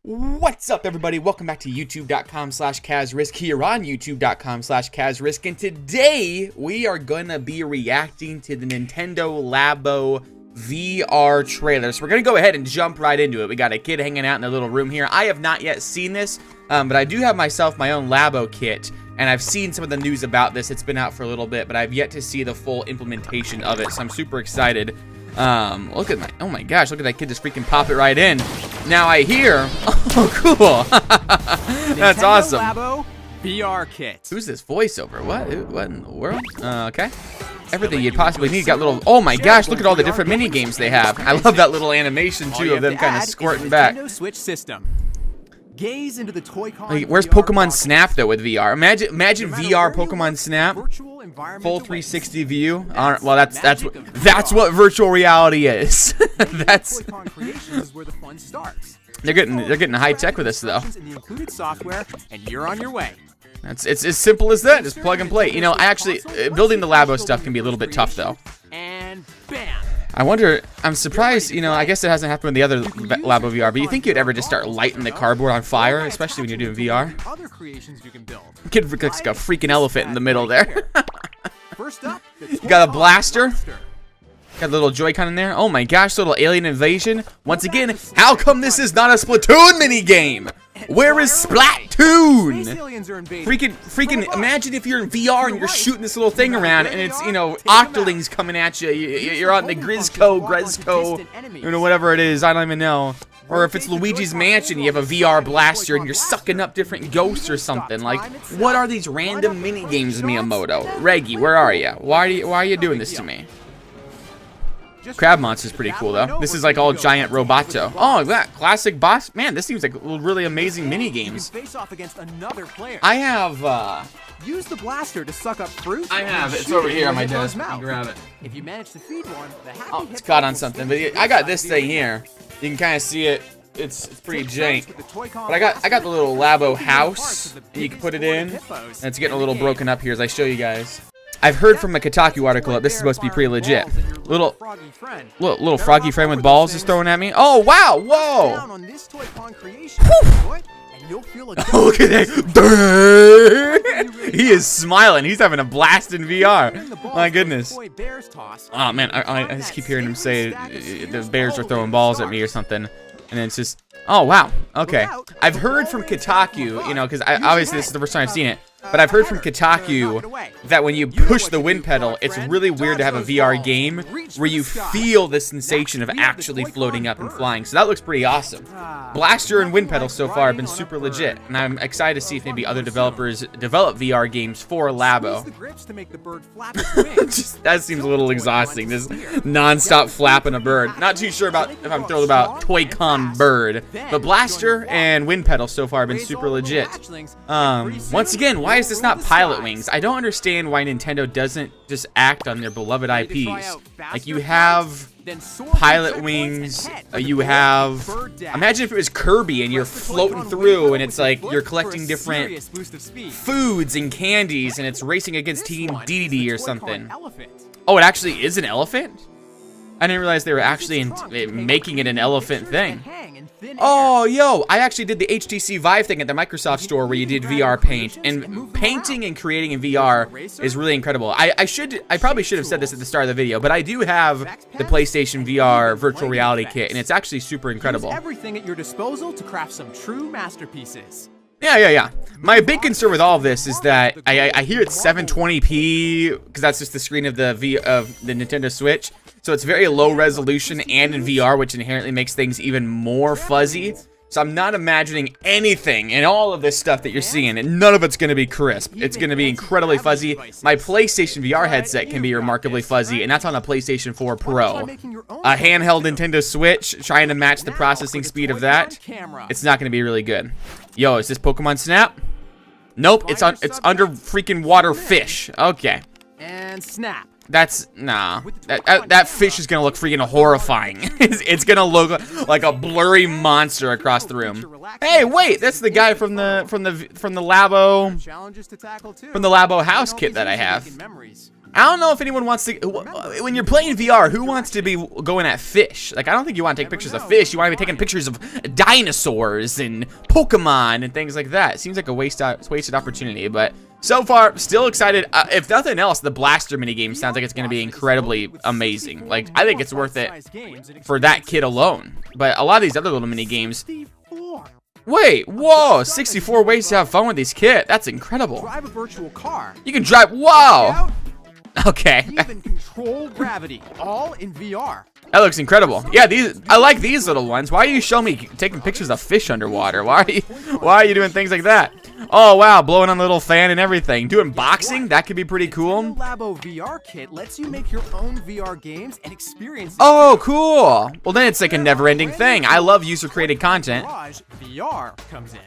What's up, everybody? Welcome back to youtube.com/Kazrisk here on youtube.com/Kazrisk, and today we are gonna be reacting to the Nintendo Labo VR trailer. So we're gonna go ahead and jump right into it. We got a kid hanging out in a little room here. I have not yet seen this, but I do have myself my own Labo kit, and I've seen some of the news about this. It's been out for a little bit, but I've yet to see the full implementation of it, so I'm super excited. Look at oh my gosh, look at that kid just freaking pop it right in. Now I hear, oh cool, that's awesome. Labo VR Kit. Who's this voiceover? What in the world? Okay. Everything you'd possibly need. Got little, oh my gosh, look at all the different mini games they have. I love that little animation too of them kind of squirting back. Switch system. Gaze into the Toy-Con. Like, where's Pokemon Snap though with VR? Imagine VR Pokemon Snap, full 360 view. Well, that's what virtual reality is. That's. They're getting high tech with this though. Included software, and you're on your way. It's as simple as that. Just plug and play. You know, I actually building the Labo stuff can be a little bit tough though. And bam. I wonder, I'm surprised, you know, I guess it hasn't happened with the other Labo VR, but you think you'd ever just start lighting the cardboard on fire, especially when you're doing VR? Other creations you can build. Kid looks like a freaking elephant in the middle there. First up, you got a blaster? Got a little Joy-Con in there? Oh my gosh, little alien invasion. Once again, how come this is not a Splatoon minigame? Where is Splatoon? Freaking, imagine if you're in VR and you're shooting this little thing around and it's, you know, octolings coming at you. You're on the Grezco, you know, whatever it is, I don't even know. Or if it's Luigi's Mansion, you have a VR blaster and you're sucking up different ghosts or something. Like, what are these random mini games, Miyamoto? Reggie, where are you? Why are you doing this to me? Crab Monster's pretty cool though. This is like all giant roboto. Oh, that classic boss. Man, this seems like really amazing mini games. I have use the blaster to suck up fruit. I have. It's over here on my desk. You can grab it. If you manage to feed one, oh, it's caught on something. But I got this thing here. You can kind of see it. It's pretty jank. But I got the little Labo house. And you can put it in. And it's getting a little broken up here as I show you guys. I've heard from a Kotaku article that this is supposed to be pretty legit. Little froggy friend with balls is throwing at me. Oh wow! Whoa! Look at that! He is smiling. He's having a blast in VR. My goodness. Oh man, I just keep hearing him say the bears are throwing balls at me or something, and it's just. Oh wow. Okay. I've heard from Kotaku, you know, because obviously this is the first time I've seen it. But I've heard from Kotaku that when you push the wind pedal, it's really weird to have a VR game where you feel the sensation of actually floating up and flying. So that looks pretty awesome. Blaster and wind pedal so far have been super legit, and I'm excited to see if maybe other developers develop VR games for Labo. That seems a little exhausting, this non-stop flapping a bird. Not too sure about if I'm thrilled about Toy-Con bird, but blaster and wind pedal so far have been super legit. Once again, why is this not Pilot Wings? I don't understand why Nintendo doesn't just act on their beloved IPs. Like, you have Pilot Wings, you have... Imagine if it was Kirby and you're floating through and it's like you're collecting different foods and candies and it's racing against Team DDD or something. Oh, it actually is an elephant? I didn't realize they were actually making it an elephant thing. Oh, yo, I actually did the HTC Vive thing at the Microsoft store where you did VR paint, and painting and creating in VR is really incredible. I probably should have said this at the start of the video, but I do have the PlayStation VR virtual reality kit, and it's actually super incredible. Use everything at your disposal to craft some true masterpieces. Yeah. My big concern with all of this is that I hear it's 720p because that's just the screen of the Nintendo Switch. So it's very low resolution and in VR, which inherently makes things even more fuzzy. So I'm not imagining anything in all of this stuff that you're seeing, and none of it's going to be crisp. It's going to be incredibly fuzzy. My PlayStation VR headset can be remarkably fuzzy, and that's on a PlayStation 4 Pro. A handheld Nintendo Switch, trying to match the processing speed of that, it's not going to be really good. Yo, is this Pokemon Snap? Nope, it's under freaking water fish. Okay. And snap. That's, nah. That fish is gonna look freaking horrifying. It's gonna look like a blurry monster across the room. Hey, wait, that's the guy from the Labo house kit that I have. I don't know if anyone wants to, when you're playing VR, who wants to be going at fish? Like, I don't think you want to take pictures of fish. You want to be taking pictures of dinosaurs and Pokemon and things like that. It seems like a wasted opportunity, but so far, still excited. If nothing else, the blaster minigame sounds like it's going to be incredibly amazing. Like, I think it's worth it for that kit alone. But a lot of these other little minigames... Wait, whoa, 64 ways to have fun with these kit. That's incredible. Drive a virtual car. You can drive, wow. Okay. Even control gravity, all in VR. That looks incredible. Yeah, I like these little ones. Why are you showing me taking pictures of fish underwater? Why are you doing things like that? Oh wow, blowing on a little fan and everything. Doing boxing, that could be pretty cool. Labo VR Kit lets you make your own VR games and experiences. Oh, cool. Well, then it's like a never-ending thing. I love user-created content. VR comes in.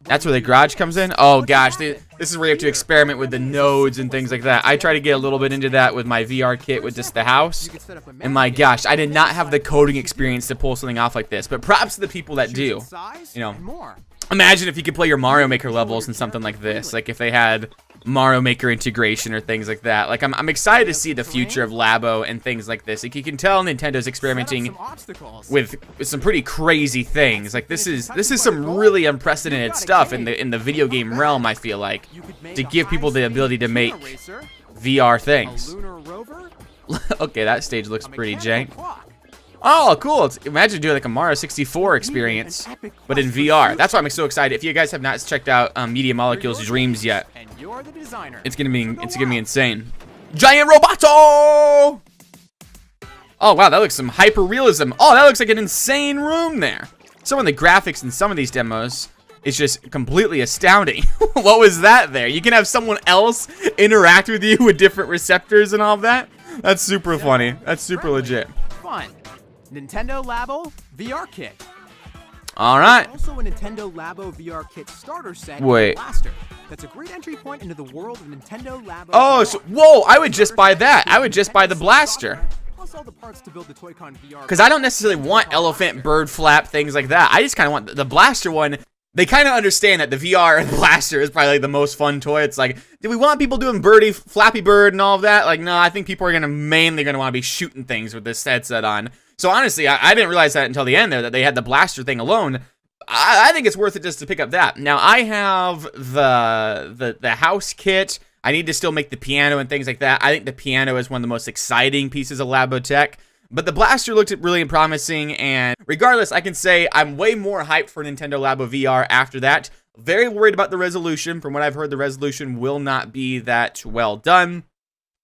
That's where the garage comes in? Oh gosh, this is where you have to experiment with the nodes and things like that. I try to get a little bit into that with my VR kit with just the house. And my gosh, I did not have the coding experience to pull something off like this. But props to the people that do. You know, imagine if you could play your Mario Maker levels in something like this. Like if they had Mario Maker integration or things like that. Like I'm excited to see the future of Labo and things like this. Like you can tell Nintendo's experimenting with some pretty crazy things. Like this is some really unprecedented stuff in the video game realm, I feel like, to give people the ability to make VR things. Okay, that stage looks pretty jank. Oh, cool. Imagine doing like a Mario 64 experience, but in VR. That's why I'm so excited. If you guys have not checked out Media Molecule's Dreams yet, it's gonna be insane. Giant Roboto! Oh, wow, that looks some hyper-realism. Oh, that looks like an insane room there. Some of the graphics in some of these demos is just completely astounding. What was that there? You can have someone else interact with you with different receptors and all of that? That's super funny. That's super legit. Fun. Nintendo Labo VR Kit. All right. Also a Nintendo Labo VR Kit starter set. Wait. Blaster. That's a great entry point into the world of Nintendo Labo. Oh, so, whoa! I would just buy that. I would just buy the blaster. Plus all the parts to build the Toy-Con VR. Because I don't necessarily want elephant, bird flap, things like that. I just kind of want the blaster one. They kind of understand that the VR blaster is probably like the most fun toy. It's like, do we want people doing birdie, flappy bird and all of that? Like, no, I think people are mainly going to want to be shooting things with this headset on. So honestly, I didn't realize that until the end there, that they had the blaster thing alone. I think it's worth it just to pick up that. Now, I have the house kit. I need to still make the piano and things like that. I think the piano is one of the most exciting pieces of Labo tech. But the blaster looked really promising, and regardless, I can say I'm way more hyped for Nintendo Labo VR after that. Very worried about the resolution. From what I've heard, the resolution will not be that well done.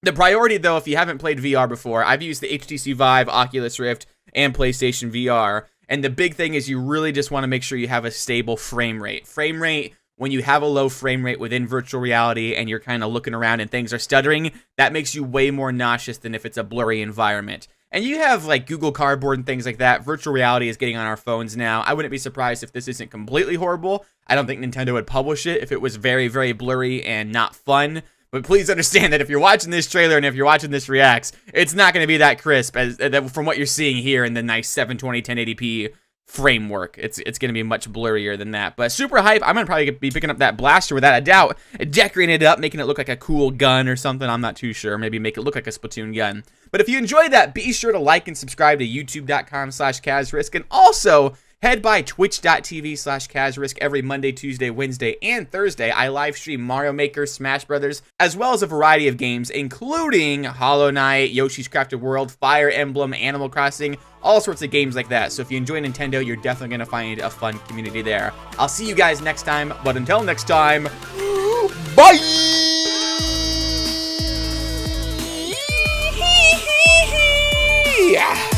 The priority, though, if you haven't played VR before, I've used the HTC Vive, Oculus Rift, and PlayStation VR, and the big thing is you really just want to make sure you have a stable frame rate. Frame rate, when you have a low frame rate within virtual reality and you're kind of looking around and things are stuttering, that makes you way more nauseous than if it's a blurry environment. And you have like Google Cardboard and things like that. Virtual reality is getting on our phones now. I wouldn't be surprised if this isn't completely horrible. I don't think Nintendo would publish it if it was very, very blurry and not fun. But please understand that if you're watching this trailer and if you're watching this reacts, it's not going to be that crisp as from what you're seeing here in the nice 720 1080p framework. It's going to be much blurrier than that. But super hype. I'm going to probably be picking up that blaster without a doubt, decorating it up, making it look like a cool gun or something. I'm not too sure. Maybe make it look like a Splatoon gun. But if you enjoyed that, be sure to like and subscribe to youtube.com/Kazrisk, and also head by twitch.tv/Kazrisk every Monday, Tuesday, Wednesday, and Thursday. I live stream Mario Maker, Smash Brothers, as well as a variety of games, including Hollow Knight, Yoshi's Crafted World, Fire Emblem, Animal Crossing, all sorts of games like that. So if you enjoy Nintendo, you're definitely going to find a fun community there. I'll see you guys next time, but until next time, bye! Yeah.